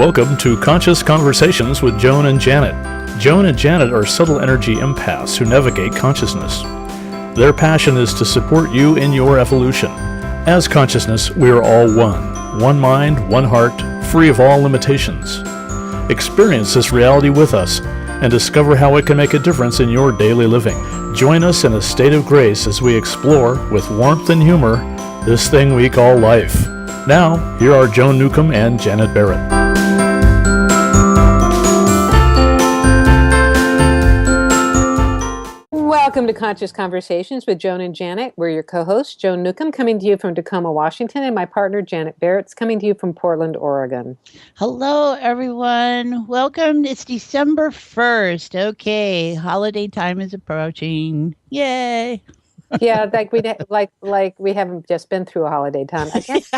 Welcome to Conscious Conversations with Joan and Janet. Joan and Janet are subtle energy empaths who navigate consciousness. Their passion is to support you in your evolution. As consciousness, we are all one mind, one heart, free of all limitations. Experience this reality with us and discover how it can make a difference in your daily living. Join us in a state of grace as we explore, with warmth and humor, this thing we call life. Now, here are Joan Newcomb and Janet Barrett. Welcome to Conscious Conversations with Joan and Janet. We're your co-hosts, Joan Newcomb, coming to you from Tacoma, Washington, and my partner, Janet Barrett's coming to you from Portland, Oregon. Hello, everyone. Welcome. It's December 1st. Okay, holiday time is approaching. Yay! Yeah, like we haven't just been through a holiday time. I guess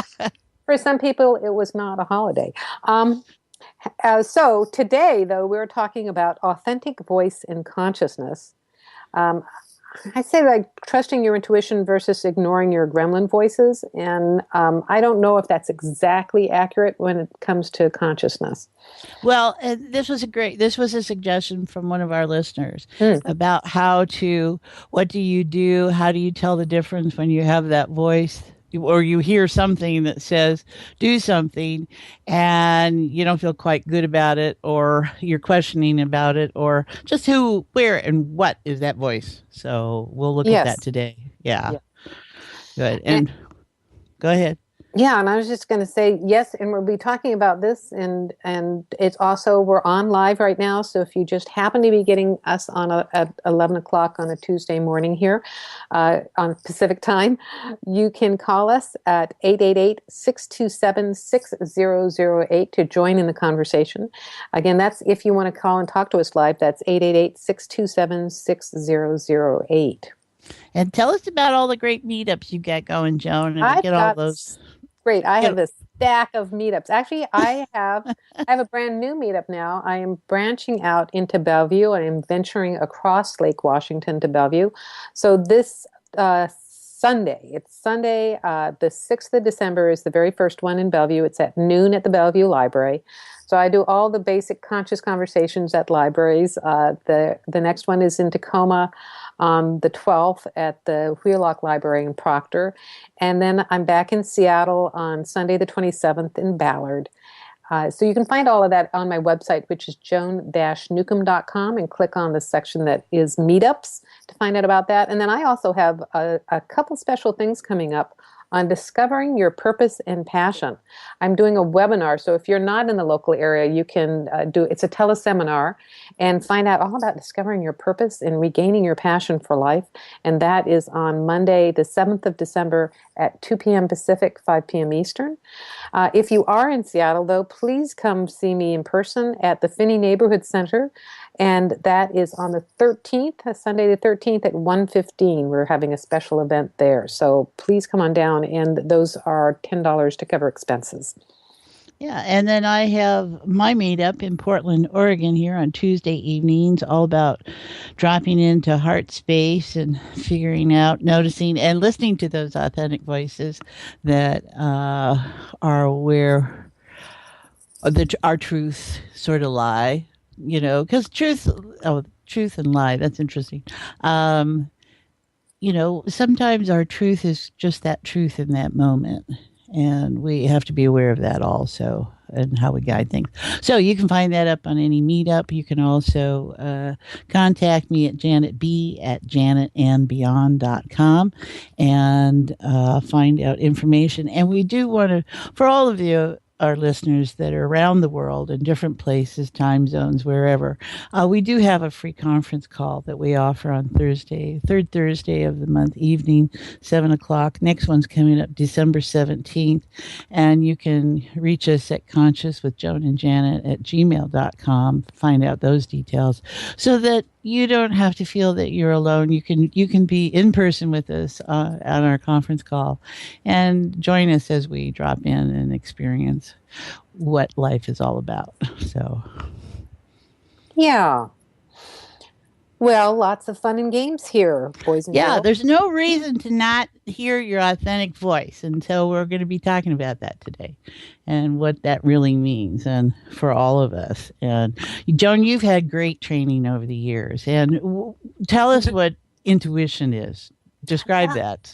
for some people, it was not a holiday. So today, though, we're talking about authentic voice and consciousness. I say like trusting your intuition versus ignoring your gremlin voices. And I don't know if that's exactly accurate when it comes to consciousness. Well, this was a suggestion from one of our listeners about what do you do? How do you tell the difference when you have that voice? Or you hear something that says, do something, and you don't feel quite good about it, or you're questioning about it, or just who, where, and what is that voice? So we'll look at that today. Yeah. Good. And go ahead. Yeah, and I was just going to say, yes, and we'll be talking about this, and it's also, we're on live right now, so if you just happen to be getting us on at 11 o'clock on a Tuesday morning here on Pacific time, you can call us at 888-627-6008 to join in the conversation. Again, that's if you want to call and talk to us live, that's 888-627-6008. And tell us about all the great meetups you got going, Joan, and get all those. Great. I have this stack of meetups. Actually, I have a brand new meetup now. I am branching out into Bellevue. I am venturing across Lake Washington to Bellevue. So this Sunday, the 6th of December is the very first one in Bellevue. It's at noon at the Bellevue Library. So I do all the basic conscious conversations at libraries. The next one is in Tacoma on the 12th at the Wheelock Library in Proctor. And then I'm back in Seattle on Sunday the 27th in Ballard. So you can find all of that on my website, which is joan-newcomb.com, and click on the section that is meetups to find out about that. And then I also have a couple special things coming up on discovering your purpose and passion. I'm doing a webinar, so if you're not in the local area, you can it's a teleseminar and find out all about discovering your purpose and regaining your passion for life. And that is on Monday, the 7th of December at 2 p.m. Pacific, 5 p.m. Eastern. If you are in Seattle, though, please come see me in person at the Finney Neighborhood Center. And that is on the 13th, Sunday the 13th at 1:15. We're having a special event there. So please come on down, and those are $10 to cover expenses. Yeah, and then I have my meetup in Portland, Oregon here on Tuesday evenings, all about dropping into heart space and figuring out, noticing, and listening to those authentic voices that are where our truth sort of lie. You know, because truth and lie, that's interesting. Sometimes our truth is just that truth in that moment. And we have to be aware of that also and how we guide things. So you can find that up on any meetup. You can also contact me at janetb@janetandbeyond.com and find out information. And we do want to, for all of you, our listeners that are around the world in different places, time zones, wherever. We do have a free conference call that we offer on Thursday, third Thursday of the month evening, 7 o'clock. Next one's coming up December 17th. And you can reach us at consciouswithjoanandjanet@gmail.com, find out those details so that you don't have to feel that you're alone. You can be in person with us on our conference call and join us as we drop in and experience what life is all about. So, yeah. Well, lots of fun and games here, boys and Yeah, girls. there's no reason to not hear your authentic voice. And so we're going to be talking about that today and what that really means and for all of us. And Joan, you've had great training over the years. And tell us what intuition is. Describe that.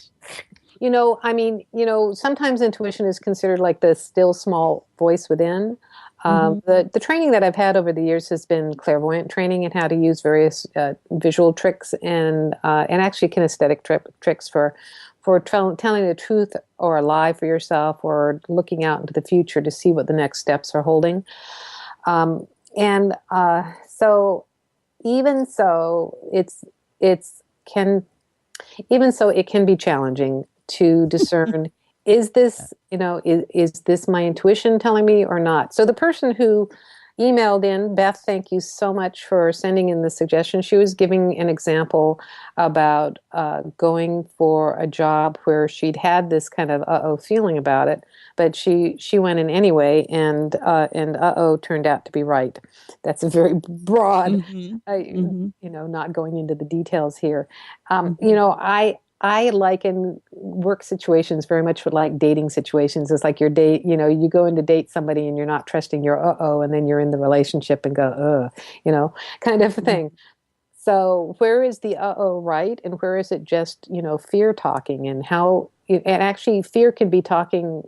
Sometimes intuition is considered like the still small voice within. The training that I've had over the years has been clairvoyant training and how to use various visual tricks and actually kinesthetic tricks for telling the truth or a lie for yourself, or looking out into the future to see what the next steps are holding. So even so, it can be challenging to discern. Is this my intuition telling me or not? So the person who emailed in, Beth, thank you so much for sending in the suggestion. She was giving an example about going for a job where she'd had this kind of feeling about it, but she went in anyway, and turned out to be right. That's a very broad, not going into the details here. I liken work situations very much with like dating situations. It's like you go in to date somebody and you're not trusting your and then you're in the relationship and go, kind of thing. So where is the right, and where is it just, fear talking, and actually fear can be talking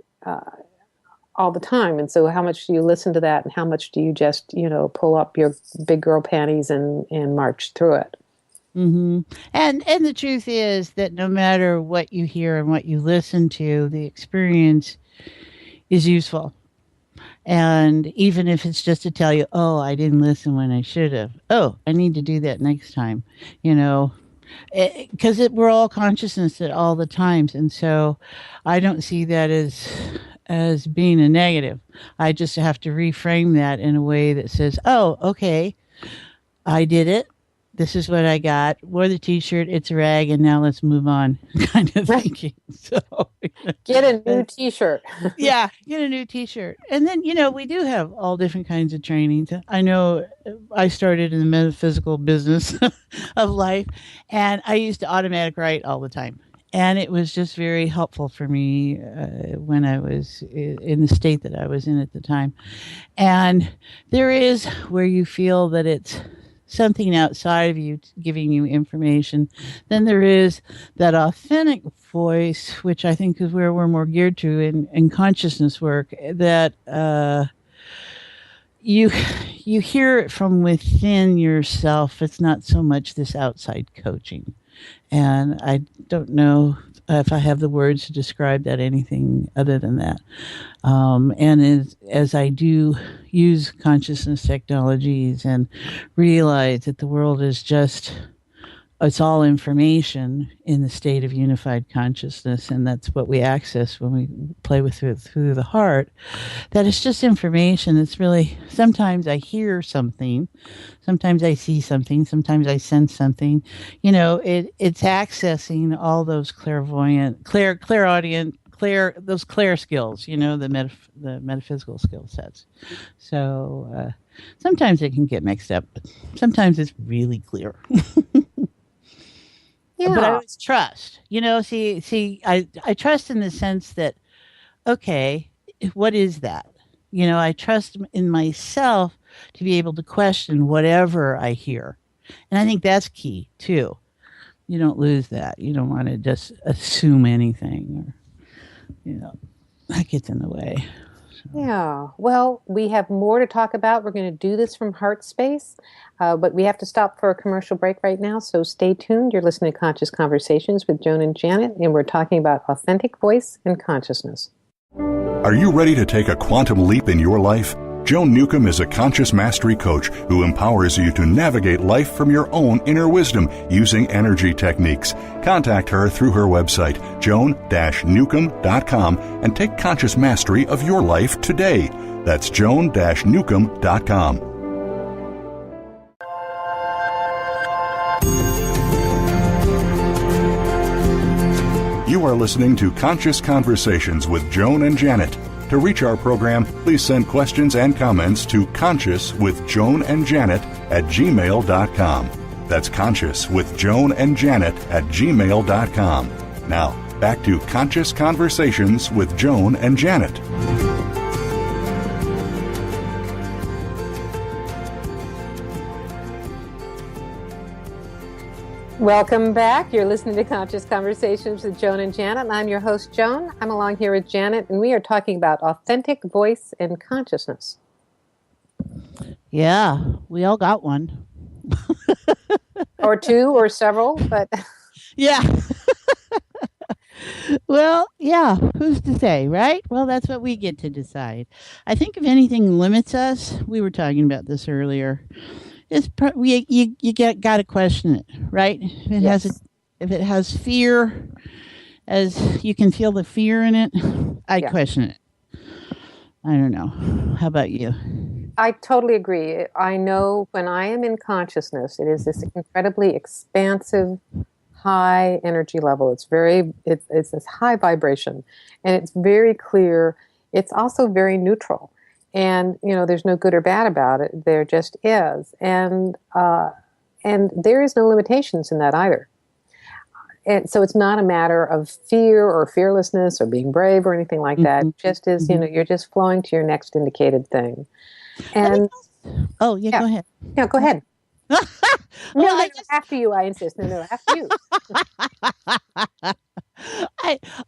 all the time. And so how much do you listen to that, and how much do you just, pull up your big girl panties and march through it? And the truth is that no matter what you hear and what you listen to, the experience is useful. And even if it's just to tell you, oh, I didn't listen when I should have. Oh, I need to do that next time, because we're all consciousness at all the times. And so I don't see that as being a negative. I just have to reframe that in a way that says, oh, okay, I did it. This is what I got. Wore the T-shirt. It's a rag, and now let's move on. Kind of thinking. So get a new T-shirt. Yeah, get a new T-shirt. And then we do have all different kinds of trainings. I know I started in the metaphysical business of life, and I used to automatic write all the time, and it was just very helpful for me when I was in the state that I was in at the time. And there is where you feel that it's something outside of you giving you information. Then there is that authentic voice, which I think is where we're more geared to in consciousness work, that you hear it from within yourself. It's not so much this outside coaching. And I don't know if I have the words to describe that anything other than that. And as I do use consciousness technologies and realize that the world is it's all information in the state of unified consciousness, and that's what we access when we play with it through the heart, that it's just information. It's really, sometimes I hear something, sometimes I see something, sometimes I sense something. It's accessing all those clairaudient, those clair skills, the metaphysical skill sets. So sometimes it can get mixed up, but sometimes it's really clear. Yeah. But I always trust, I trust in the sense that, okay, what is that? I trust in myself to be able to question whatever I hear. And I think that's key too. You don't lose that. You don't want to just assume anything, or, that gets in the way. Yeah. Well, we have more to talk about. We're going to do this from Heart Space, but we have to stop for a commercial break right now. So stay tuned. You're listening to Conscious Conversations with Joan and Janet, and we're talking about authentic voice and consciousness. Are you ready to take a quantum leap in your life? Joan Newcomb is a conscious mastery coach who empowers you to navigate life from your own inner wisdom using energy techniques. Contact her through her website, joan-newcomb.com, and take conscious mastery of your life today. That's joan-newcomb.com. You are listening to Conscious Conversations with Joan and Janet. To reach our program, please send questions and comments to consciouswithjoanandjanet@gmail.com. That's Conscious with Joan and Janet at gmail.com. Now, back to Conscious Conversations with Joan and Janet. Welcome back. You're listening to Conscious Conversations with Joan and Janet, and I'm your host, Joan. I'm along here with Janet, and we are talking about authentic voice and consciousness. Yeah, we all got one. Or two or several, but... Yeah. Well, yeah, who's to say, right? Well, that's what we get to decide. I think if anything limits us, we were talking about this earlier, you got to question it, right? If it has fear, as you can feel the fear in it, I question it. I don't know. How about you? I totally agree. I know when I am in consciousness, it is this incredibly expansive, high energy level. It's this high vibration, and it's very clear. It's also very neutral. And, there's no good or bad about it. There just is. And there is no limitations in that either. And so it's not a matter of fear or fearlessness or being brave or anything like that. It just is, you're just flowing to your next indicated thing. And go ahead. Yeah, go ahead. No, after you, I insist. No, after you.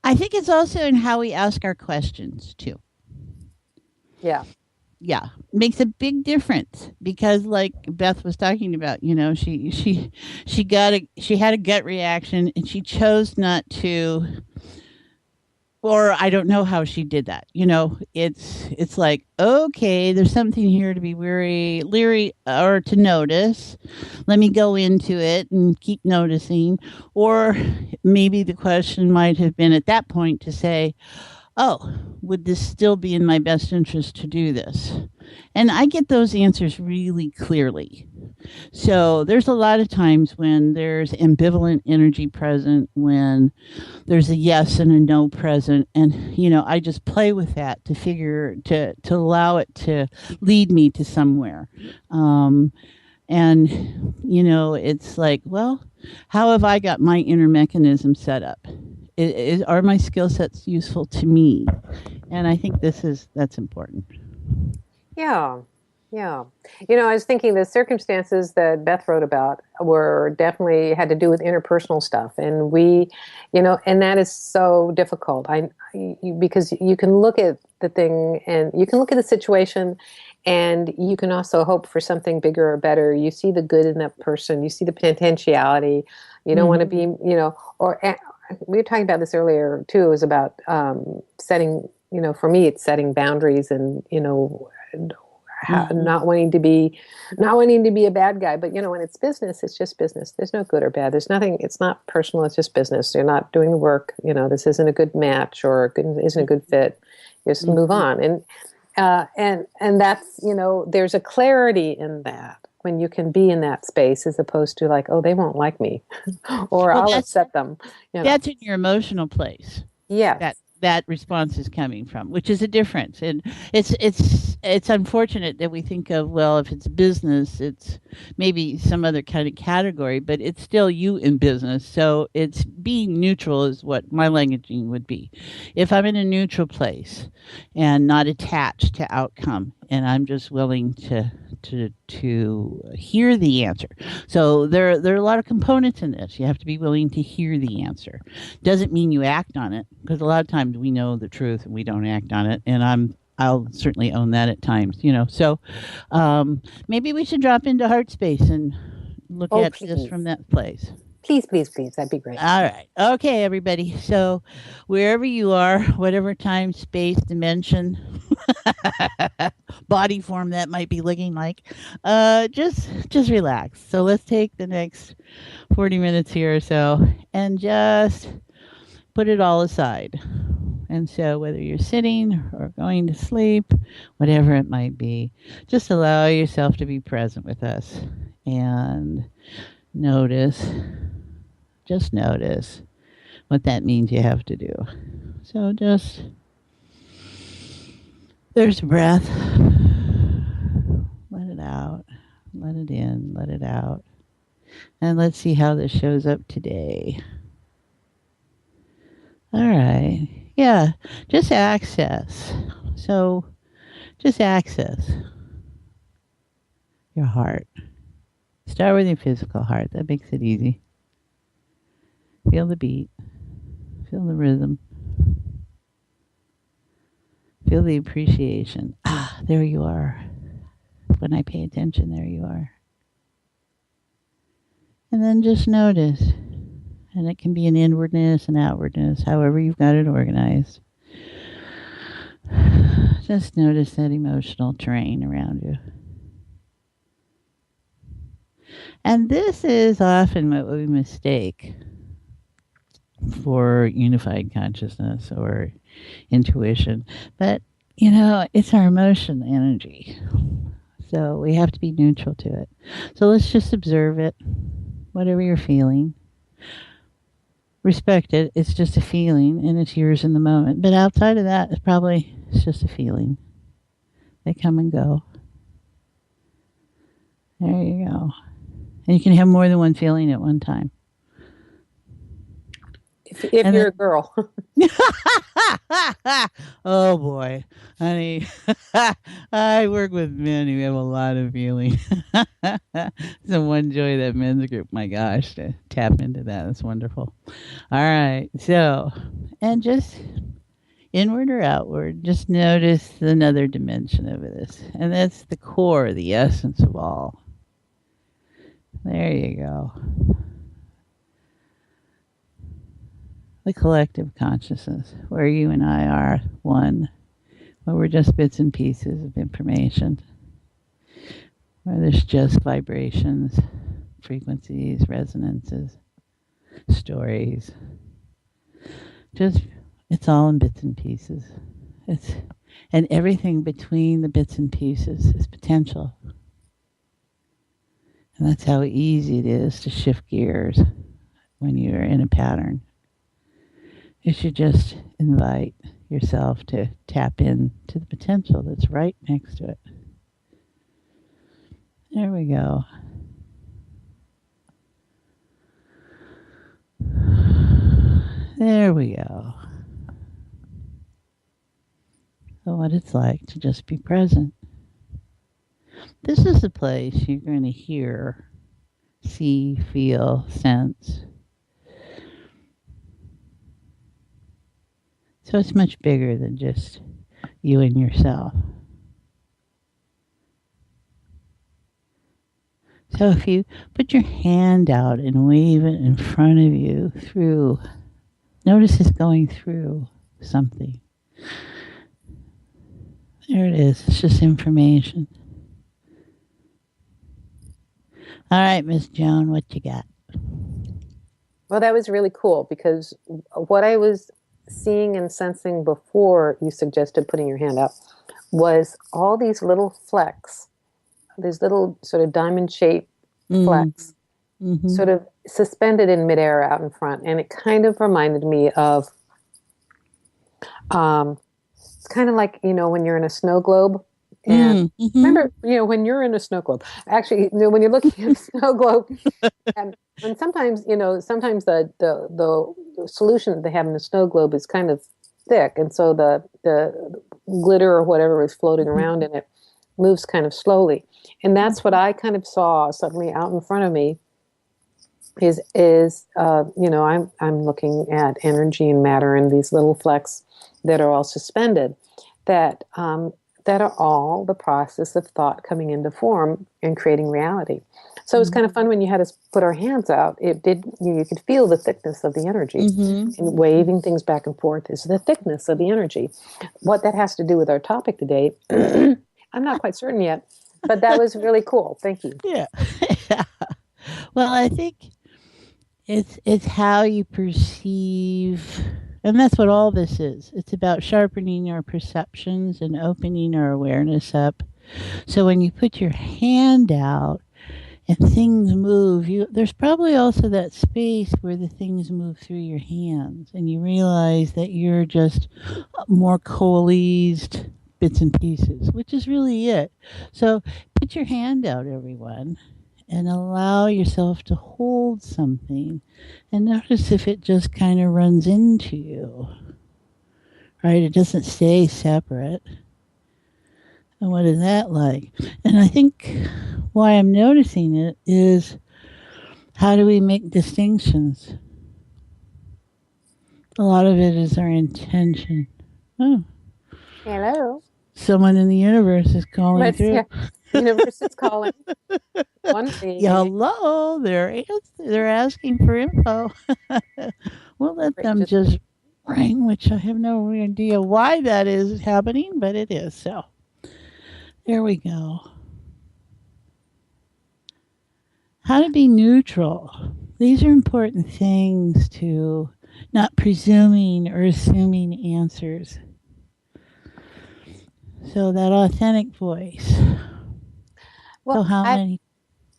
I think it's also in how we ask our questions too. Yeah, makes a big difference because, like Beth was talking about, she had a gut reaction and she chose not to, or I don't know how she did that. It's like, okay, there's something here to be leery or to notice. Let me go into it and keep noticing. Or maybe the question might have been at that point to say, oh, would this still be in my best interest to do this? And I get those answers really clearly. So there's a lot of times when there's ambivalent energy present, when there's a yes and a no present. And, I just play with that to allow it to lead me to somewhere. It's like, well, how have I got my inner mechanism set up? Are my skill sets useful to me? And I think that's important. Yeah. I was thinking the circumstances that Beth wrote about were definitely had to do with interpersonal stuff. And we, and that is so difficult. Because you can look at the thing and you can look at the situation and you can also hope for something bigger or better. You see the good in that person. You see the potentiality. You don't want to be, we were talking about this earlier too. It was about setting, for me, it's setting boundaries and, not wanting to be a bad guy. But, when it's business, it's just business. There's no good or bad. There's nothing, it's not personal. It's just business. You're not doing the work. This isn't a good match or isn't a good fit. Just move on. And that's, there's a clarity in that when you can be in that space as opposed to like, oh, they won't like me or I'll upset them. That's in your emotional place. Yeah. That response is coming from, which is a difference. And it's unfortunate that we think of, well, if it's business, it's maybe some other kind of category, but it's still you in business. So it's being neutral is what my languaging would be. If I'm in a neutral place and not attached to outcome, and I'm just willing to hear the answer. So there are a lot of components in this. You have to be willing to hear the answer. Doesn't mean you act on it, because a lot of times we know the truth and we don't act on it. And I'll certainly own that at times, So maybe we should drop into heart space and look at this from that place. Please. That'd be great. All right. Okay, everybody. So wherever you are, whatever time, space, dimension, body form that might be looking like, just relax. So let's take the next 40 minutes here or so and just put it all aside. And so whether you're sitting or going to sleep, whatever it might be, just allow yourself to be present with us and just notice what that means you have to do. So there's breath. Let it out. Let it in. Let it out. And let's see how this shows up today. All right. Yeah, just access. So just access your heart. Start with your physical heart. That makes it easy. Feel the beat. Feel the rhythm. Feel the appreciation. Ah, there you are. When I pay attention, there you are. And then just notice. And it can be an inwardness and outwardness, however you've got it organized. Just notice that emotional terrain around you. And this is often what we mistake for unified consciousness or intuition. But, it's our emotion energy. So we have to be neutral to it. So let's just observe it, whatever you're feeling. Respect it. It's just a feeling, and it's yours in the moment. But outside of that, it's just a feeling. They come and go. There you go. And you can have more than one feeling at one time. If you're a girl. Oh boy, honey, I work with men who have a lot of feeling. It's a one joy, that men's group. My gosh, to tap into that, that's wonderful. All right, so, and just inward or outward, just notice another dimension of this, and that's the core, the essence of all. There you go. The collective consciousness, where you and I are one, where we're just bits and pieces of information, where there's just vibrations, frequencies, resonances, stories. It's all in bits and pieces. And everything between the bits and pieces is potential. And that's how easy it is to shift gears when you're in a pattern. You should just invite yourself to tap in to the potential that's right next to it. There we go. There we go. So what it's like to just be present. This is the place you're going to hear, see, feel, sense. So it's much bigger than just you and yourself. So if you put your hand out and wave it in front of you notice it's going through something. There it is. It's just information. All right, Miss Joan, what you got? Well, that was really cool because what I was seeing and sensing before you suggested putting your hand up was all these little flecks, these little sort of diamond-shaped flecks, sort of suspended in midair out in front. And it kind of reminded me of, it's kind of like, when you're in a snow globe. And remember, when you're in a snow globe, actually, when you're looking at a snow globe, and sometimes, sometimes the solution that they have in the snow globe is kind of thick, and so the glitter or whatever is floating around in it moves kind of slowly, and that's what I kind of saw suddenly out in front of me. I'm looking at energy and matter and these little flecks that are all suspended, that are all the process of thought coming into form and creating reality. So it was kind of fun when you had us put our hands out. You could feel the thickness of the energy, and waving things back and forth is the thickness of the energy. What that has to do with our topic today, I'm not quite certain yet, but that was really cool. Thank you. Yeah. Well, I think it's how you perceive. And that's what all this is. It's about sharpening our perceptions and opening our awareness up. So when you put your hand out and things move, there's probably also that space where the things move through your hands and you realize that you're just more coalesced bits and pieces, which is really it. So put your hand out, everyone, and allow yourself to hold something and notice if it just kind of runs into you, right? It doesn't stay separate. And what is that like? And I think why I'm noticing it is, how do we make distinctions? A lot of it is our intention. Oh, Hello. someone in the universe is calling Let's through. yeah. The universe is calling. One Yeah, thing. hello, they're asking for info. We'll let them just ring, which I have no idea why that is happening, but it is. So there we go. How to be neutral. These are important things, to not presuming or assuming answers. So that authentic voice. Well, So how many?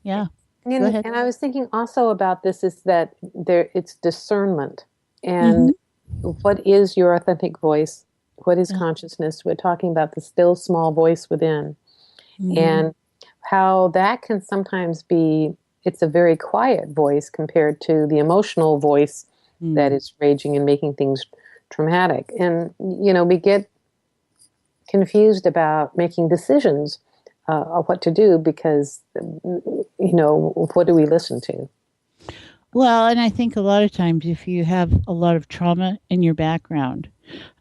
Yeah. Go ahead. And I was thinking also about this, is that it's discernment. And what is your authentic voice? What is consciousness? We're talking about the still small voice within. And how that can sometimes be, it's a very quiet voice compared to the emotional voice that is raging and making things traumatic. And, we get confused about making decisions of what to do because, what do we listen to? Well, and I think a lot of times if you have a lot of trauma in your background,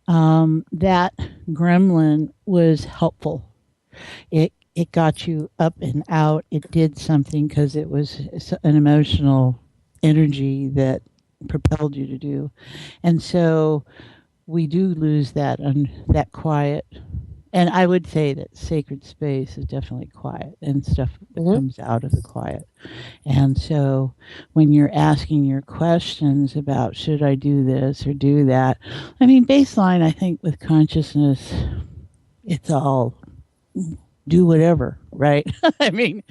that gremlin was helpful. It got you up and out. It did something because it was an emotional energy that propelled you to do. And so we do lose that quiet. And I would say that sacred space is definitely quiet, and stuff that comes out of the quiet. And so when you're asking your questions about, should I do this or do that? I mean, baseline, I think with consciousness, it's all do whatever, right? I mean,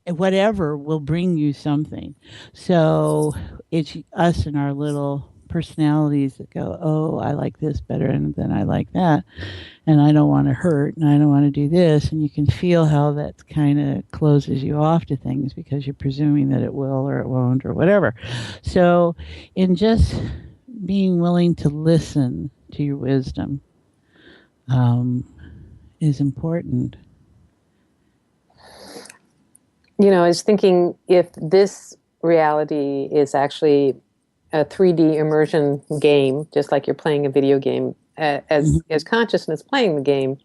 whatever will bring you something. So it's us and our little personalities that go, oh, I like this better than I like that. And I don't want to hurt, and I don't want to do this. And you can feel how that kind of closes you off to things because you're presuming that it will or it won't or whatever. So in just being willing to listen to your wisdom is important. I was thinking, if this reality is actually a 3D immersion game, just like you're playing a video game, as consciousness playing the game,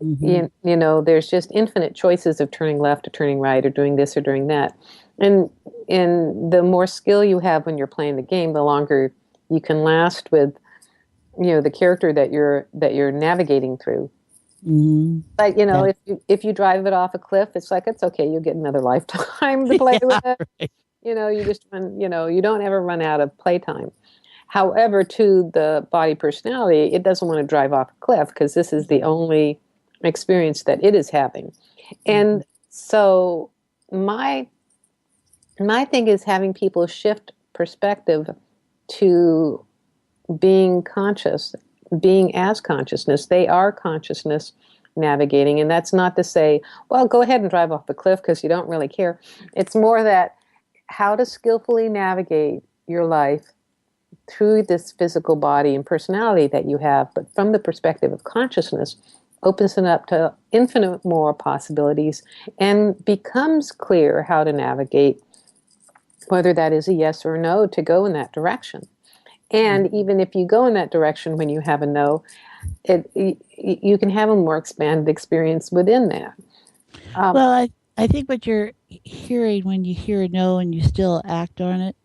there's just infinite choices of turning left or turning right or doing this or doing that. And the more skill you have when you're playing the game, the longer you can last with, the character that you're navigating through. But if you drive it off a cliff, it's like, it's okay, you'll get another lifetime to play with it. Right. You just you don't ever run out of playtime. However, to the body personality, it doesn't want to drive off a cliff because this is the only experience that it is having. And so my thing is having people shift perspective to being conscious, being as consciousness. They are consciousness navigating. And that's not to say, well, go ahead and drive off the cliff because you don't really care. It's more that how to skillfully navigate your life through this physical body and personality that you have, but from the perspective of consciousness, opens it up to infinite more possibilities and becomes clear how to navigate, whether that is a yes or a no, to go in that direction. And even if you go in that direction when you have a no, you can have a more expanded experience within that. Well, I think what you're hearing when you hear a no and you still act on it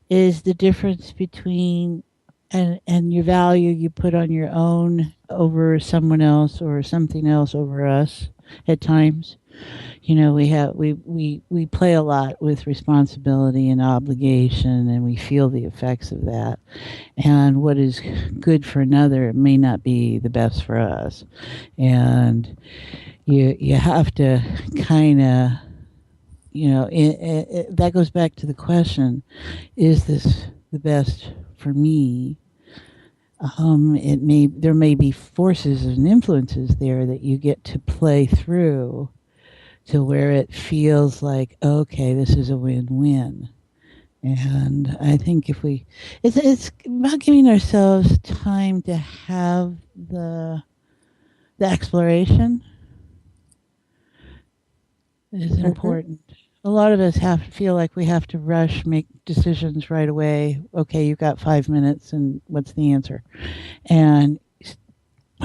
is the difference between and your value you put on your own over someone else or something else over us at times. We play a lot with responsibility and obligation, and we feel the effects of that. And what is good for another may not be the best for us. And you have to kind of, that goes back to the question, is this the best for me? There may be forces and influences there that you get to play through to where it feels like, okay, this is a win-win. And I think if it's about giving ourselves time to have the exploration is important. A lot of us feel like we have to rush, make decisions right away. Okay, you've got 5 minutes, and what's the answer? And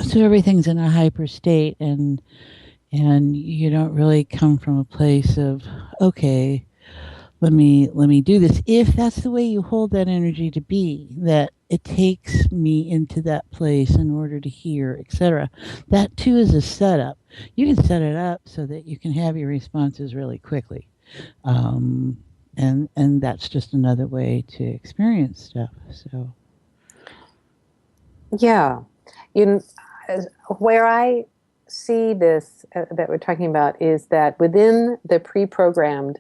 so everything's in a hyper state, and you don't really come from a place of, okay, let me do this. If that's the way you hold that energy to be, that it takes me into that place in order to hear, etc. That too is a setup. You can set it up so that you can have your responses really quickly, and that's just another way to experience stuff. So, Yeah, where I see this that we're talking about is that within the pre-programmed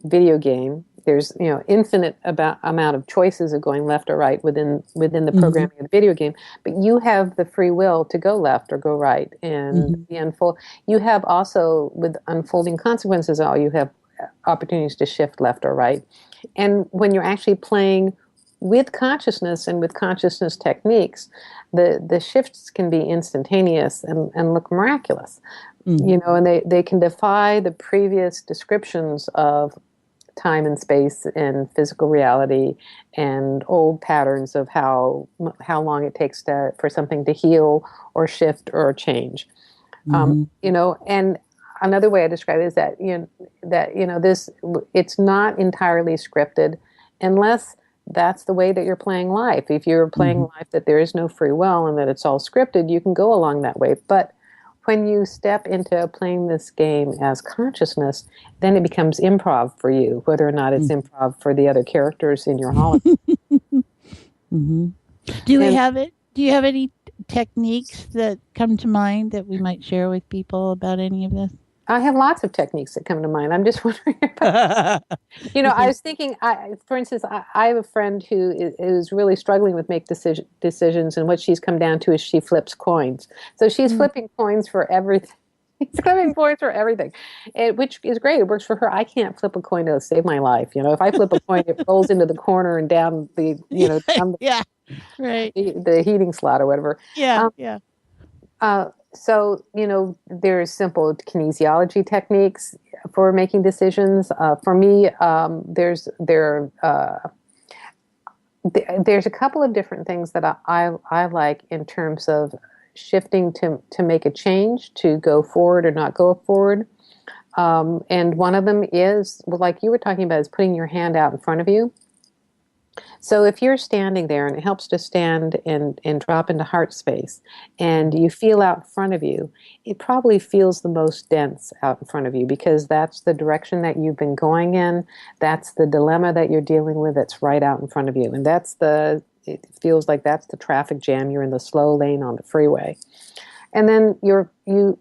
video game, there's infinite amount of choices of going left or right within the programming of the video game, but you have the free will to go left or go right, and the unfold. You have also, with unfolding consequences, you have opportunities to shift left or right, and when you're actually playing with consciousness and with consciousness techniques, the shifts can be instantaneous and look miraculous. And they can defy the previous descriptions of time and space and physical reality and old patterns of how long it takes for something to heal or shift or change. And another way I describe it is that this, it's not entirely scripted unless that's the way that you're playing life. If you're playing life that there is no free will and that it's all scripted, you can go along that way. But when you step into playing this game as consciousness, then it becomes improv for you, whether or not it's improv for the other characters in your hologram. Do you have any techniques that come to mind that we might share with people about any of this? I have lots of techniques that come to mind. I'm just wondering about, I was thinking, for instance, I have a friend who is really struggling with make decisions, and what she's come down to is she flips coins. So she's flipping coins for everything. She's flipping coins for everything, which is great. It works for her. I can't flip a coin to save my life. If I flip a coin, it rolls into the corner and down the, down the heating slot or whatever. So, there's simple kinesiology techniques for making decisions. For me, there's a couple of different things that I like in terms of shifting to make a change, to go forward or not go forward. And one of them is, like you were talking about, is putting your hand out in front of you. So if you're standing there, and it helps to stand and drop into heart space, and you feel out in front of you, it probably feels the most dense out in front of you, because that's the direction that you've been going in. That's the dilemma that you're dealing with that's right out in front of you. And it feels like that's the traffic jam. You're in the slow lane on the freeway. And then you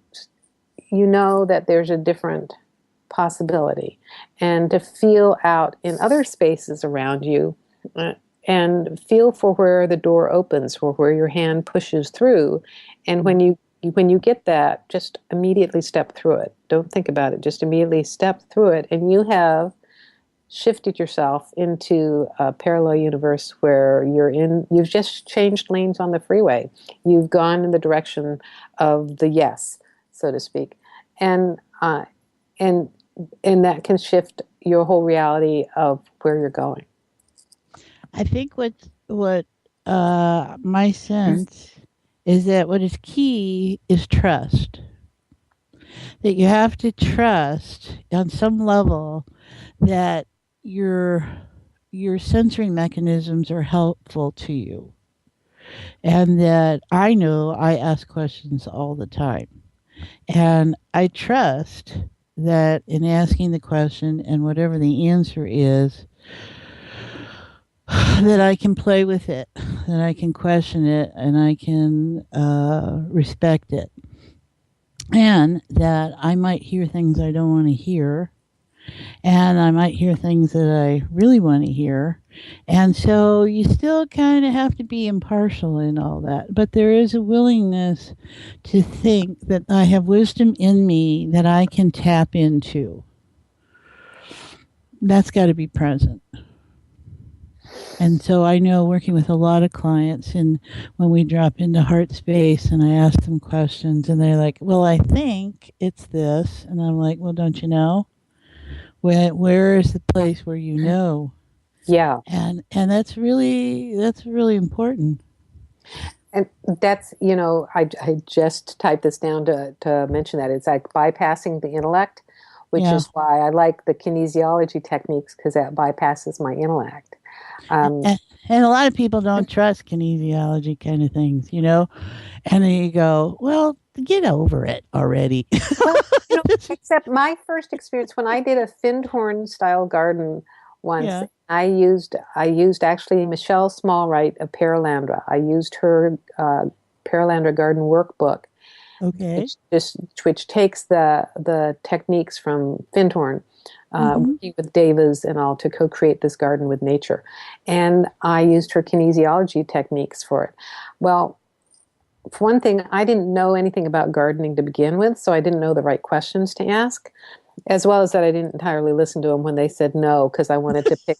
know that there's a different possibility. And to feel out in other spaces around you, and feel for where the door opens, or where your hand pushes through. And when you get that, just immediately step through it. Don't think about it. Just immediately step through it, and you have shifted yourself into a parallel universe where you've just changed lanes on the freeway. You've gone in the direction of the yes, so to speak. And that can shift your whole reality of where you're going. I think what my sense is that what is key is trust. That you have to trust on some level that your sensory mechanisms are helpful to you. And that I know I ask questions all the time. And I trust that in asking the question, and whatever the answer is, that I can play with it, that I can question it, and I can respect it. And that I might hear things I don't want to hear, and I might hear things that I really want to hear, And so you still kind of have to be impartial in all that. But there is a willingness to think that I have wisdom in me that I can tap into. That's got to be present. And so I know working with a lot of clients, and when we drop into heart space and I ask them questions and they're like, well, I think it's this. And I'm like, well, don't you know? Where is the place where you know? Yeah. And that's really important. And that's, I just typed this down to mention that. It's like bypassing the intellect, which Yeah. is why I like the kinesiology techniques, because that bypasses my intellect. And a lot of people don't trust kinesiology kind of things, and then you go, well, get over it already. Well, except my first experience when I did a Findhorn style garden once, Yeah. I used actually Michelle Smallwright of Pearlandra. I used her Pearlandra garden workbook, Okay. which takes the techniques from Findhorn, working with devas and all to co-create this garden with nature. And I used her kinesiology techniques for it. Well, for one thing, I didn't know anything about gardening to begin with, so I didn't know the right questions to ask, as well as that I didn't entirely listen to them when they said no, because I wanted to pick.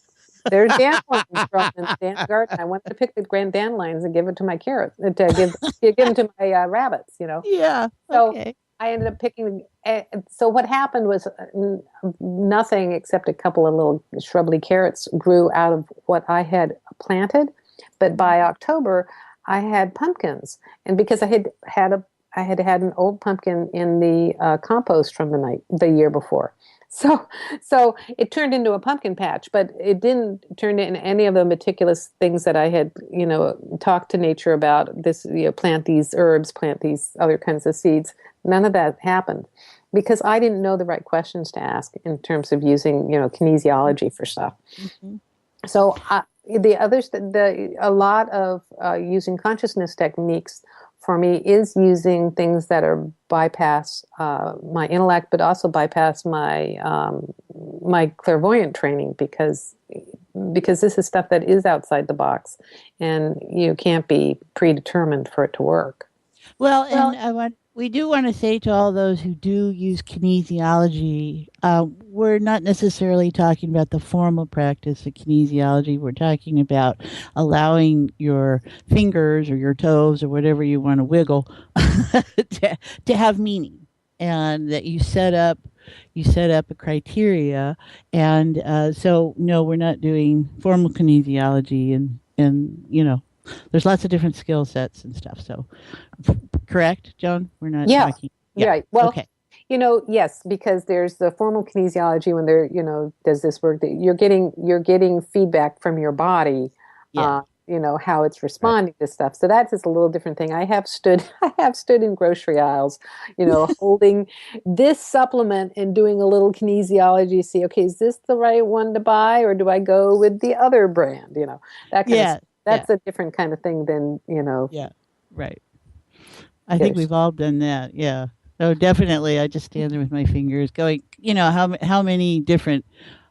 There's dandelions growing in the garden. I wanted to pick the grand dandelions and give it to my carrots, to give them to my rabbits. Yeah. So Okay. I ended up picking. So what happened was nothing except a couple of little shrubby carrots grew out of what I had planted. But by October, I had pumpkins, and because I had had an old pumpkin in the compost from the year before. So it turned into a pumpkin patch, but it didn't turn into any of the meticulous things that I had, talked to nature about. This, plant these herbs, plant these other kinds of seeds. None of that happened because I didn't know the right questions to ask in terms of using, kinesiology for stuff. Mm-hmm. So the others, a lot of using consciousness techniques for me is using things that are bypass my intellect, but also bypass my my clairvoyant training, because this is stuff that is outside the box, and you can't be predetermined for it to work. Well, and we do want to say to all those who do use kinesiology, we're not necessarily talking about the formal practice of kinesiology. We're talking about allowing your fingers or your toes or whatever you want to wiggle to have meaning, and that you set up a criteria. And so, no, we're not doing formal kinesiology, and there's lots of different skill sets and stuff. So, correct, Joan? We're not talking. Yeah. Right. Well, okay. Yes, because there's the formal kinesiology when they're, does this work that you're getting feedback from your body, Yeah. how it's responding to stuff. So that's just a little different thing. I have stood in grocery aisles, holding this supplement and doing a little kinesiology, see, okay, is this the right one to buy, or do I go with the other brand? That kind of stuff. That's a different kind of thing than, Yeah. Right. I think we've all done that. Yeah. So definitely, I just stand there with my fingers going, how many different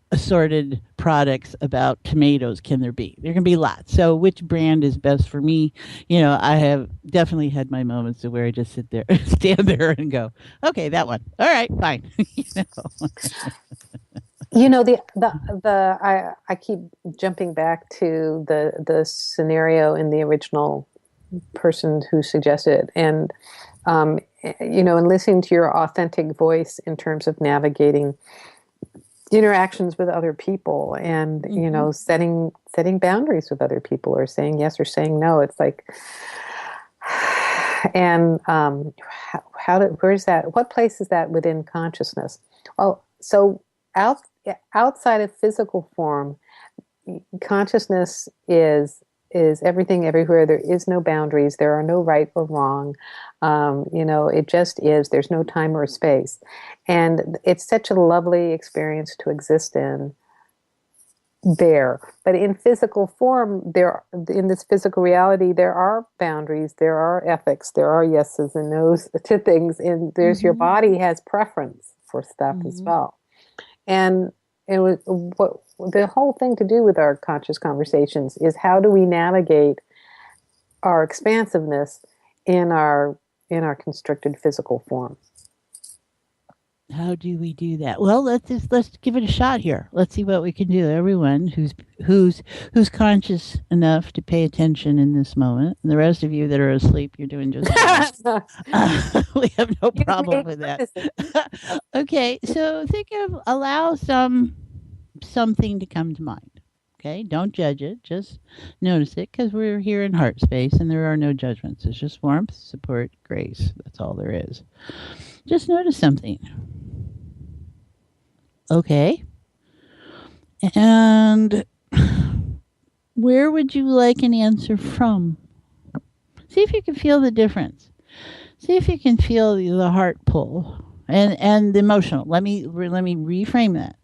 assorted products about tomatoes can there be? There can be lots. So which brand is best for me? I have definitely had my moments where I just sit there, stand there and go, okay, that one. All right, fine. I keep jumping back to the scenario in the original person who suggested it, and and listening to your authentic voice in terms of navigating interactions with other people, and setting boundaries with other people, or saying yes or saying no. It's like, and where's that? What place is that within consciousness? Well, so outside of physical form, consciousness is everything, everywhere. There is no boundaries. There are no right or wrong. It just is. There's no time or space. And it's such a lovely experience to exist in there. But in physical form, in this physical reality, there are boundaries, there are ethics, there are yeses and nos to things. And there's your body has preference for stuff as well. And it was the whole thing to do with our conscious conversations is how do we navigate our expansiveness in our constricted physical form. How do we do that? Well, let's give it a shot here. Let's see what we can do. Everyone who's conscious enough to pay attention in this moment, and the rest of you that are asleep, you're doing just fine. We have no problem with that. Okay, so allow something to come to mind. Okay, don't judge it. Just notice it, because we're here in heart space, and there are no judgments. It's just warmth, support, grace. That's all there is. Just notice something. Okay. And where would you like an answer from? See if you can feel the difference. See if you can feel the heart pull and the emotional. Let me reframe that.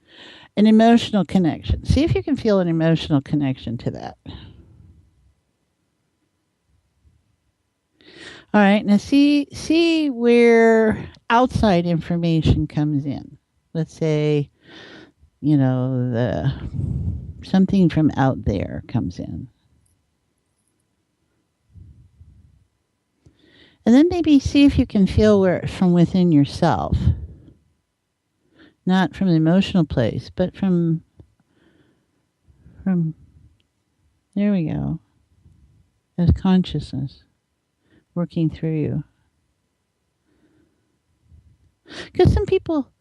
An emotional connection. See if you can feel an emotional connection to that. All right, now see where outside information comes in. Let's say, something from out there comes in. And then maybe see if you can feel where from within yourself. Not from the emotional place, but from there we go. As consciousness working through you. Because some people,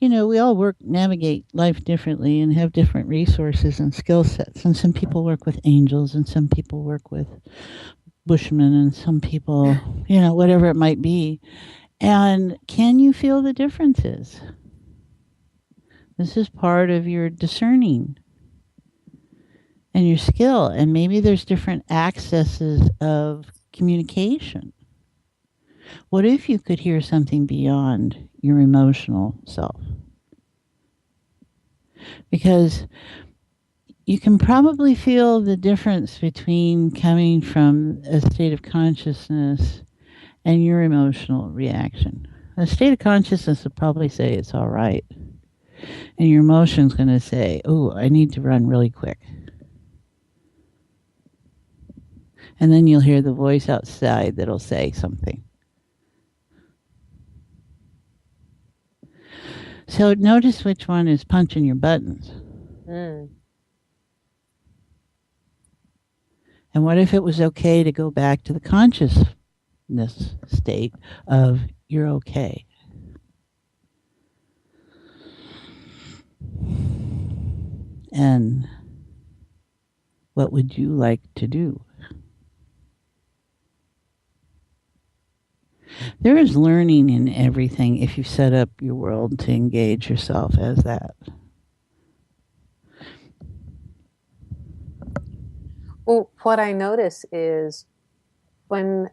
we all navigate life differently and have different resources and skill sets. And some people work with angels, and some people work with bushmen, and some people, whatever it might be. And can you feel the differences? This is part of your discerning and your skill. And maybe there's different accesses of communication. What if you could hear something beyond your emotional self? Because you can probably feel the difference between coming from a state of consciousness and your emotional reaction. A state of consciousness will probably say it's all right. And your emotion's going to say, oh, I need to run really quick. And then you'll hear the voice outside that'll say something. So notice which one is punching your buttons. And what if it was okay to go back to the consciousness state of you're okay? And what would you like to do? There is learning in everything if you set up your world to engage yourself as that. Well, what I notice is when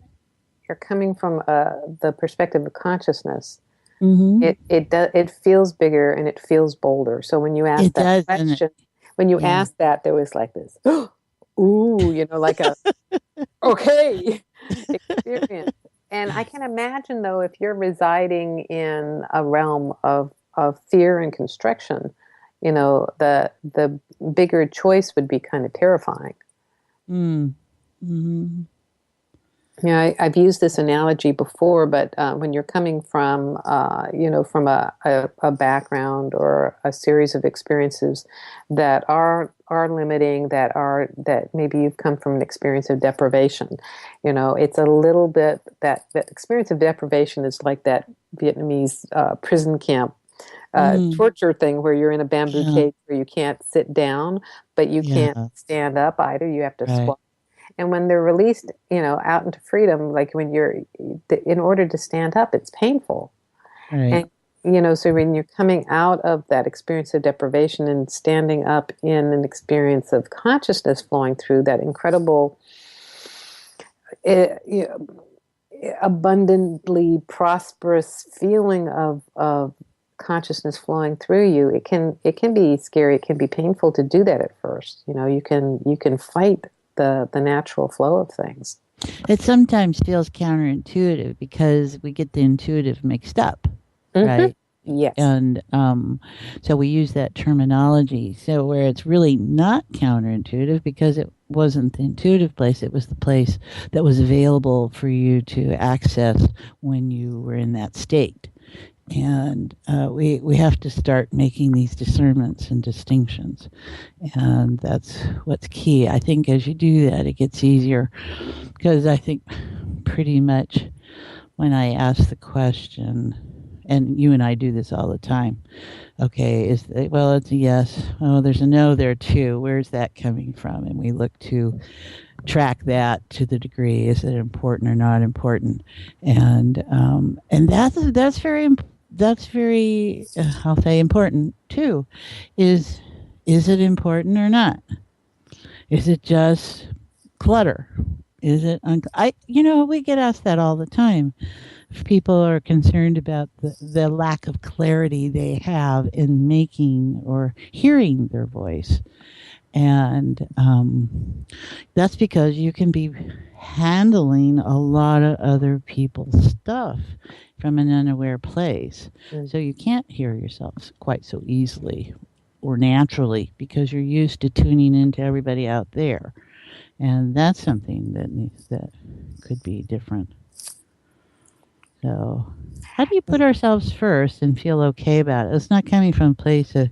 you're coming from the perspective of consciousness, it feels bigger and it feels bolder. So when you ask that question, asked that, there was like this, ooh, like a okay experience. And I can imagine, though, if you're residing in a realm of fear and constriction, the bigger choice would be kind of terrifying. Mm-hmm. I've used this analogy before, but when you're coming from, from a background or a series of experiences that are limiting, that maybe you've come from an experience of deprivation, it's a little bit that experience of deprivation is like that Vietnamese prison camp torture thing where you're in a bamboo cage where you can't sit down, but you can't stand up either. You have to squat. And when they're released, out into freedom, like when in order to stand up, it's painful. Right. And, so when you're coming out of that experience of deprivation and standing up in an experience of consciousness flowing through, that incredible, abundantly prosperous feeling of consciousness flowing through you, it can be scary. It can be painful to do that at first. You can fight the natural flow of things. It sometimes feels counterintuitive because we get the intuitive mixed up, right? Yes. And so we use that terminology. So where it's really not counterintuitive because it wasn't the intuitive place, it was the place that was available for you to access when you were in that state. And we have to start making these discernments and distinctions. And that's what's key. I think as you do that, it gets easier because I think pretty much when I ask the question, and you and I do this all the time. Okay, well, it's a yes. Oh, there's a no there too. Where's that coming from? And we look to track that to the degree, is it important or not important? And that's very I'll say important too. Is it important or not? Is it just clutter? Is it we get asked that all the time. If people are concerned about the lack of clarity they have in making or hearing their voice. And that's because you can be handling a lot of other people's stuff from an unaware place. So you can't hear yourself quite so easily or naturally because you're used to tuning into everybody out there. And that's something that could be different. So how do you put ourselves first and feel okay about it? It's not coming from a place of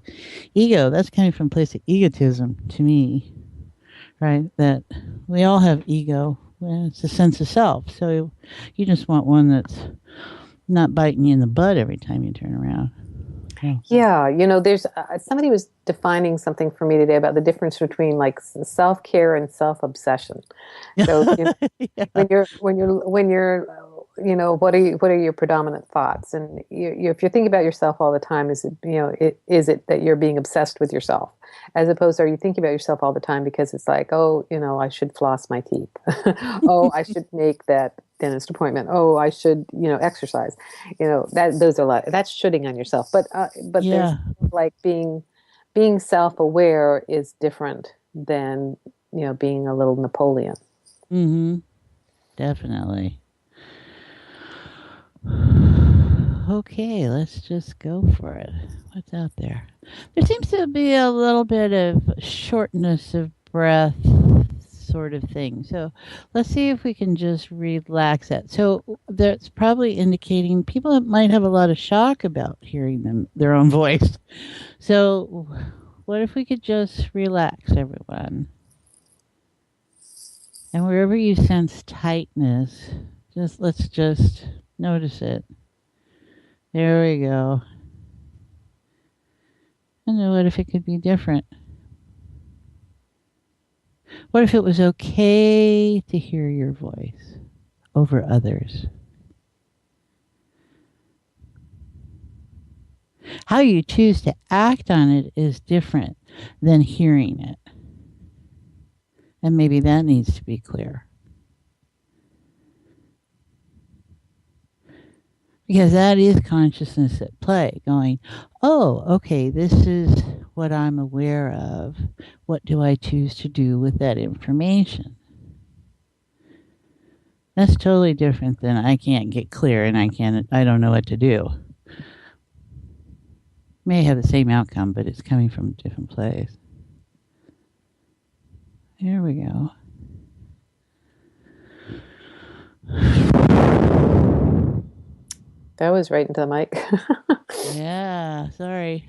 ego. That's coming from a place of egotism to me, right? That we all have ego. It's a sense of self. So you just want one that's not biting you in the butt every time you turn around. Yeah, there's somebody was defining something for me today about the difference between like self-care and self-obsession. So Yeah. when you're what are your predominant thoughts? And if you're thinking about yourself all the time, is it that you're being obsessed with yourself, as opposed to are you thinking about yourself all the time because it's like, oh, I should floss my teeth, oh, I should make that dentist appointment, oh, I should exercise, those are a lot. That's shooting on yourself, but there's Yeah. like being self-aware is different than being a little Napoleon. Mm-hmm. Definitely. Okay, let's just go for it. What's out there? There seems to be a little bit of shortness of breath sort of thing. So let's see if we can just relax that. So that's probably indicating people might have a lot of shock about hearing their own voice. So what if we could just relax everyone? And wherever you sense tightness, let's just notice it. There we go. And then what if it could be different? What if it was okay to hear your voice over others? How you choose to act on it is different than hearing it. And maybe that needs to be clear. Because that is consciousness at play, going, oh, okay, this is what I'm aware of. What do I choose to do with that information? That's totally different than I can't get clear and I don't know what to do. May have the same outcome, but it's coming from a different place. Here we go. That was right into the mic. Yeah, sorry.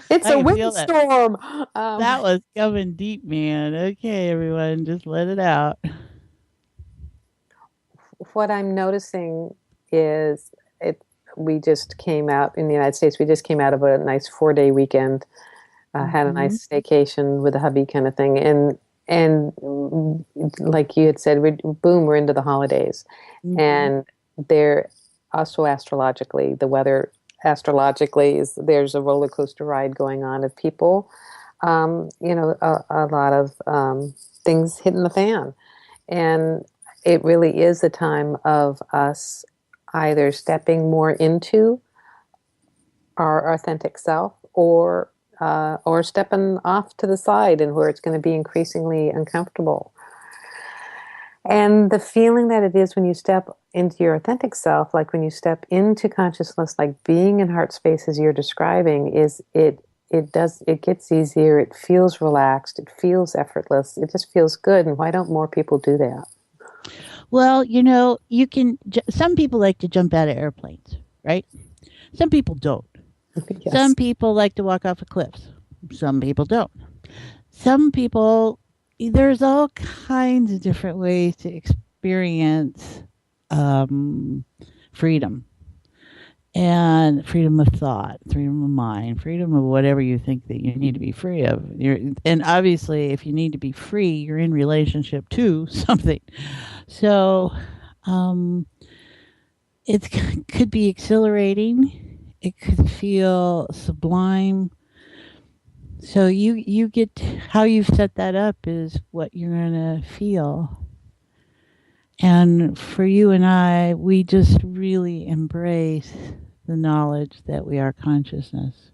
It's a windstorm. That was coming deep, man. Okay, everyone, just let it out. What I'm noticing is we just came out in the United States. We just came out of a nice 4-day weekend, had a nice staycation with a hubby kind of thing. And like you had said, we're into the holidays. Mm-hmm. And they're also astrologically, the weather astrologically there's a roller coaster ride going on of people, a lot of things hitting the fan. And it really is a time of us either stepping more into our authentic self or stepping off to the side and where it's going to be increasingly uncomfortable. And the feeling that it is when you step into your authentic self, like when you step into consciousness, like being in heart space as you're describing, is it gets easier, it feels relaxed, it feels effortless, it just feels good. And why don't more people do that? Well, some people like to jump out of airplanes, right? Some people don't. Yes. Some people like to walk off of cliffs. Some people don't. Some people, there's all kinds of different ways to experience freedom. And freedom of thought, freedom of mind, freedom of whatever you think that you need to be free of. And obviously, if you need to be free, you're in relationship to something. So it could be exhilarating. It could feel sublime. So you get, how you've set that up is what you're going to feel. And for you and I, we just really embrace the knowledge that we are consciousness.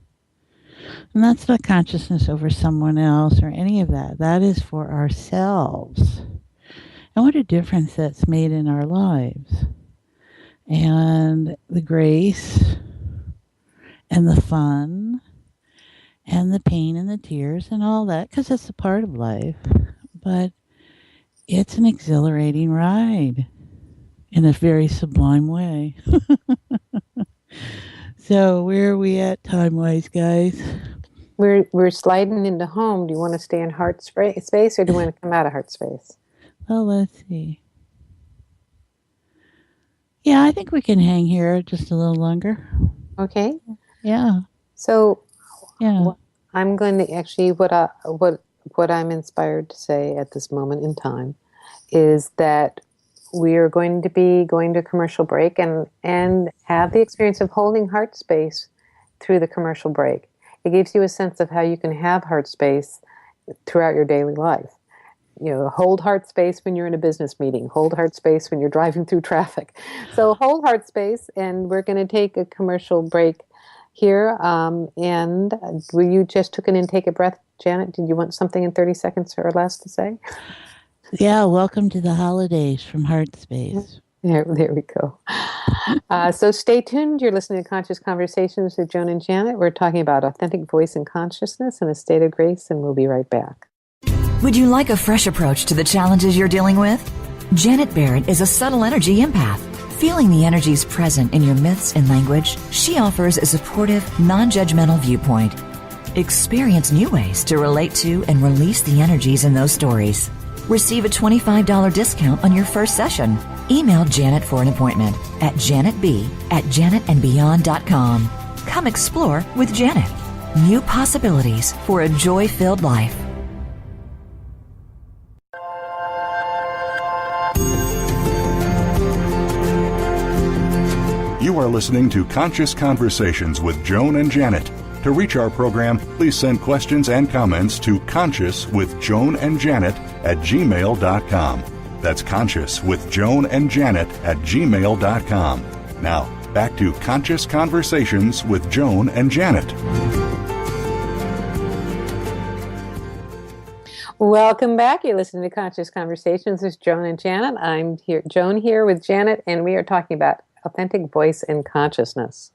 And that's not consciousness over someone else or any of that. That is for ourselves. And what a difference that's made in our lives. And the grace and the fun and the pain and the tears and all that, because it's a part of life. But it's an exhilarating ride in a very sublime way. So where are we at time-wise, guys? We're sliding into home. Do you want to stay in heart space or do you want to come out of heart space? Well, let's see. Yeah, I think we can hang here just a little longer. Okay. Yeah. So Yeah. I'm going to actually, what I'm inspired to say at this moment in time is that we are going to be going to a commercial break and have the experience of holding heart space through the commercial break. It gives you a sense of how you can have heart space throughout your daily life. You know, hold heart space when you're in a business meeting. Hold heart space when you're driving through traffic. So hold heart space, and we're going to take a commercial break here. And you just took an intake of breath, Janet. Did you want something in 30 seconds or less to say? Yeah, welcome to the holidays from Heart Space. There we go. So stay tuned. You're listening to Conscious Conversations with Joan and Janet. We're talking about authentic voice and consciousness and a state of grace, and we'll be right back. Would you like a fresh approach to the challenges you're dealing with? Janet Barrett is a subtle energy empath. Feeling the energies present in your myths and language, she offers a supportive, non-judgmental viewpoint. Experience new ways to relate to and release the energies in those stories. Receive a $25 discount on your first session. Email Janet for an appointment at janetb@janetandbeyond.com. Come explore with Janet. New possibilities for a joy-filled life. You are listening to Conscious Conversations with Joan and Janet. To reach our program, please send questions and comments to consciouswithjoanandjanet@gmail.com. That's consciouswithjoanandjanet@gmail.com. Now, back to Conscious Conversations with Joan and Janet. Welcome back. You're listening to Conscious Conversations with Joan and Janet. I'm here, Joan here with Janet, and we are talking about authentic voice and consciousness.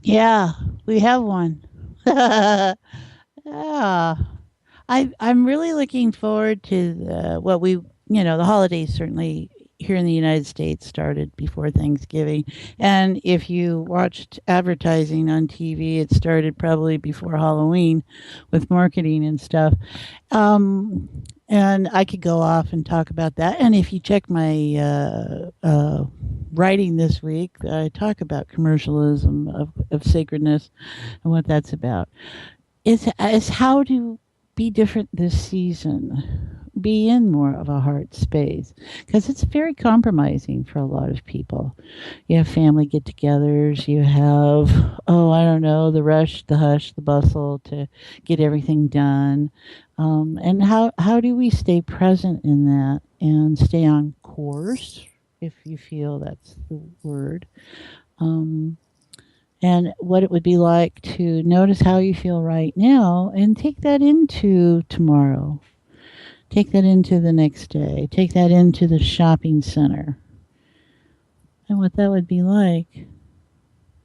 Yeah, we have one. Yeah. I'm really looking forward to the holidays certainly here in the United States started before Thanksgiving. And if you watched advertising on TV, it started probably before Halloween with marketing and stuff. And I could go off and talk about that. And if you check my writing this week, I talk about commercialism of sacredness and what that's about. It's how to be different this season, be in more of a heart space, because it's very compromising for a lot of people. You have family get-togethers, you have, the rush, the hush, the bustle to get everything done. And how do we stay present in that and stay on course, if you feel that's the word, and what it would be like to notice how you feel right now and take that into tomorrow. Take that into the next day. Take that into the shopping center. And what that would be like.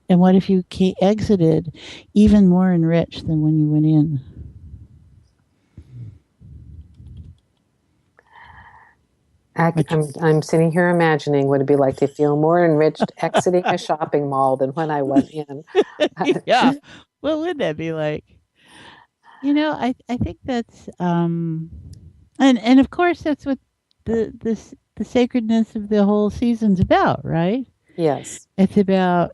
And what if you exited even more enriched than when you went in? I'm sitting here imagining what it'd be like to feel more enriched exiting a shopping mall than when I went in. Yeah. What would that be like? I think that's and of course that's what the sacredness of the whole season's about, right? Yes. It's about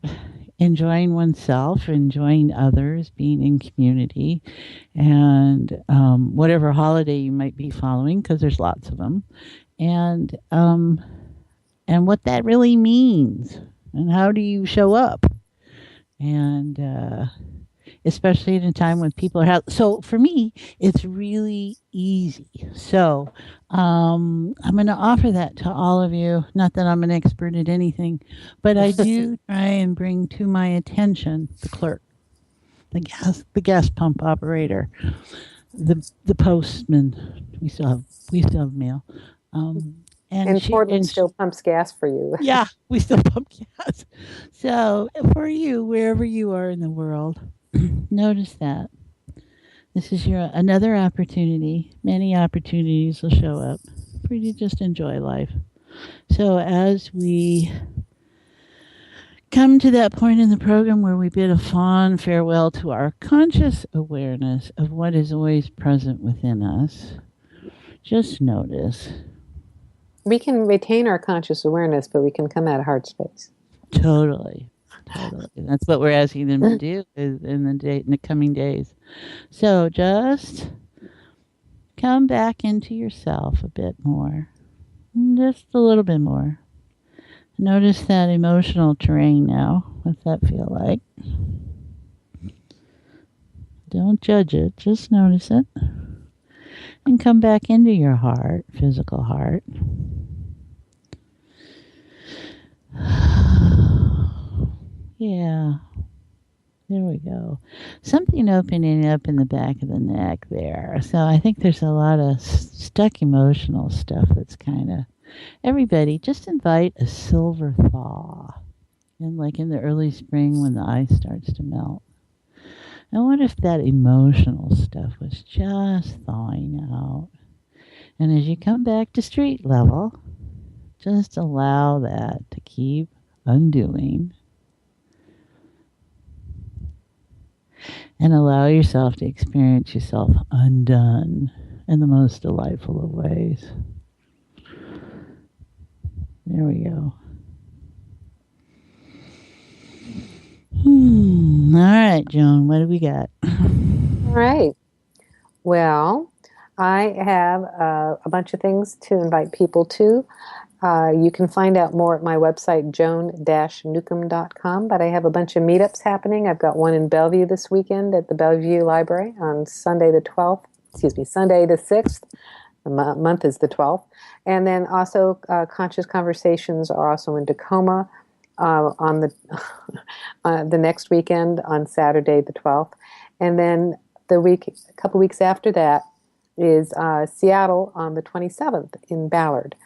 enjoying oneself, enjoying others, being in community, and whatever holiday you might be following, because there's lots of them, and what that really means, and how do you show up, and especially in a time when people are so for me it's really easy. So I'm going to offer that to all of you, not that I'm an expert at anything, but I do try and bring to my attention the clerk, the gas pump operator, the postman. We still have mail. And Portland still pumps gas for you. Yeah, we still pump gas. So for you, wherever you are in the world, notice that. This is another opportunity. Many opportunities will show up for you to just enjoy life. So as we come to that point in the program where we bid a fond farewell to our conscious awareness of what is always present within us, just notice. We can retain our conscious awareness, but we can come out of heart space. Totally. That's what we're asking them to do in the coming days. So just come back into yourself a bit more, just a little bit more. Notice that emotional terrain now. What's that feel like? Don't judge it, just notice it. And come back into your heart, physical heart. Yeah. There we go. Something opening up in the back of the neck there. So I think there's a lot of stuck emotional stuff that's kind of... Everybody, just invite a silver thaw. And like in the early spring when the ice starts to melt. I wonder if that emotional stuff was just thawing out. And as you come back to street level, just allow that to keep undoing. And allow yourself to experience yourself undone in the most delightful of ways. There we go. All right, Joan, what do we got? All right. Well, I have a bunch of things to invite people to. You can find out more at my website, joan-newcomb.com, but I have a bunch of meetups happening. I've got one in Bellevue this weekend at the Bellevue Library on Sunday the 6th. The month is the 12th. And then also Conscious Conversations are also in Tacoma on the next weekend on Saturday the 12th. And then a couple weeks after that is Seattle on the 27th in Ballard.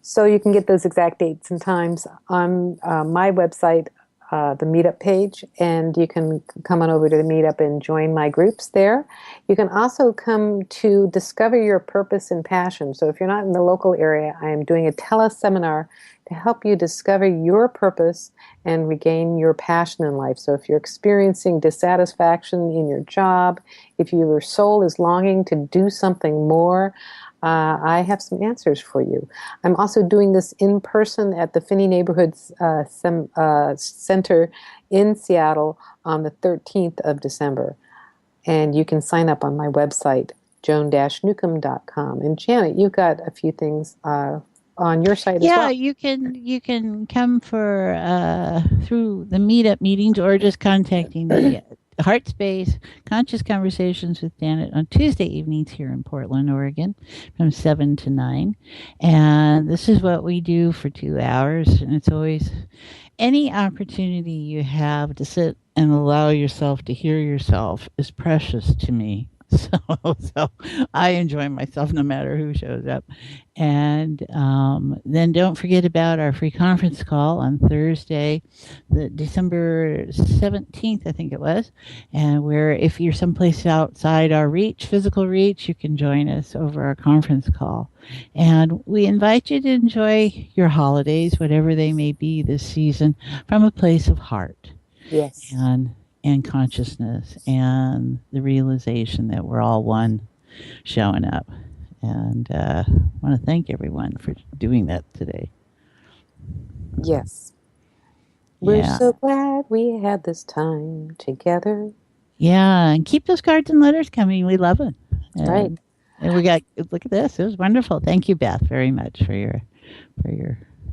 So you can get those exact dates and times on my website, the meetup page, and you can come on over to the meetup and join my groups there. You can also come to discover your purpose and passion. So if you're not in the local area, I am doing a teleseminar to help you discover your purpose and regain your passion in life. So if you're experiencing dissatisfaction in your job, if your soul is longing to do something more, I have some answers for you. I'm also doing this in person at the Finney Neighborhoods Center in Seattle on the 13th of December. And you can sign up on my website, joan-newcomb.com. And Janet, you've got a few things on your site as well. Yeah, you can come for through the meetup meetings or just contacting the Heart Space Conscious Conversations with Janet on Tuesday evenings here in Portland, Oregon, from 7 to 9. And this is what we do for 2 hours. And it's always any opportunity you have to sit and allow yourself to hear yourself is precious to me. So I enjoy myself no matter who shows up. And then don't forget about our free conference call on Thursday, the December 17th, I think it was, and where if you're someplace outside our reach, physical reach, you can join us over our conference call. And we invite you to enjoy your holidays, whatever they may be this season, from a place of heart. Yes. And consciousness and the realization that we're all one showing up. And I want to thank everyone for doing that today. Yes. We're Yeah. so glad we had this time together. Yeah, and keep those cards and letters coming. We love it. Right. And we got, look at this. It was wonderful. Thank you, Beth, very much for your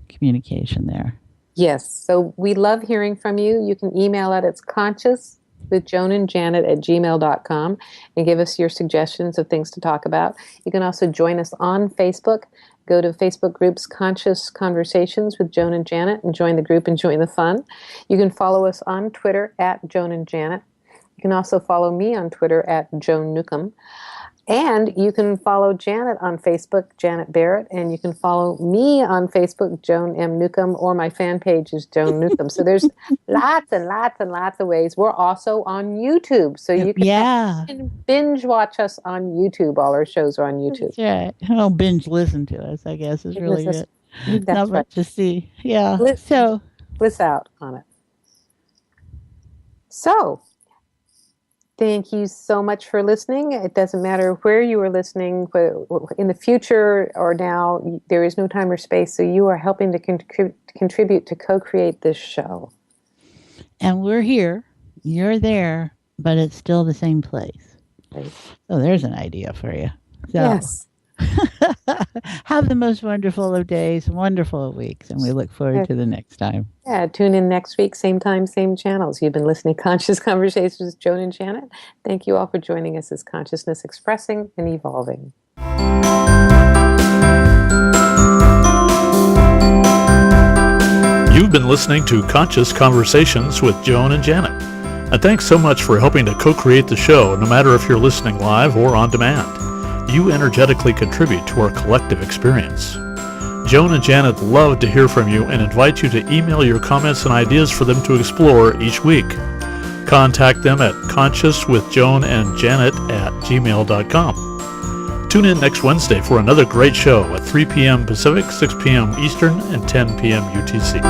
communication there. Yes. So we love hearing from you. You can email it. It's consciouswithjoanandjanet@gmail.com and give us your suggestions of things to talk about. You can also join us on Facebook. Go to Facebook groups Conscious Conversations with Joan and Janet and join the group and join the fun. You can follow us on Twitter @Joan and Janet. You can also follow me on Twitter @Joan Newcomb. And you can follow Janet on Facebook, Janet Barrett, and you can follow me on Facebook, Joan M. Newcomb, or my fan page is Joan Newcomb. So there's lots and lots and lots of ways. We're also on YouTube, so you can binge watch us on YouTube. All our shows are on YouTube. That's right. Oh, binge listen to us, I guess, is really good. That's Not much to see. Yeah. Bliss out on it. So, thank you so much for listening. It doesn't matter where you are listening, in the future or now, there is no time or space, so you are helping to contribute to co-create this show. And we're here, you're there, but it's still the same place. Right. So there's an idea for you. So, yes. Have the most wonderful of days, wonderful of weeks, and we look forward to the next time. Yeah, tune in next week, same time, same channels. You've been listening to Conscious Conversations with Joan and Janet. Thank you all for joining us as consciousness expressing and evolving. You've been listening to Conscious Conversations with Joan and Janet. And thanks so much for helping to co-create the show, no matter if you're listening live or on demand. You energetically contribute to our collective experience. Joan and Janet love to hear from you and invite you to email your comments and ideas for them to explore each week. Contact them at consciouswithjoanandjanet@gmail.com. Tune in next Wednesday for another great show at 3 p.m. Pacific, 6 p.m. Eastern, and 10 p.m. UTC.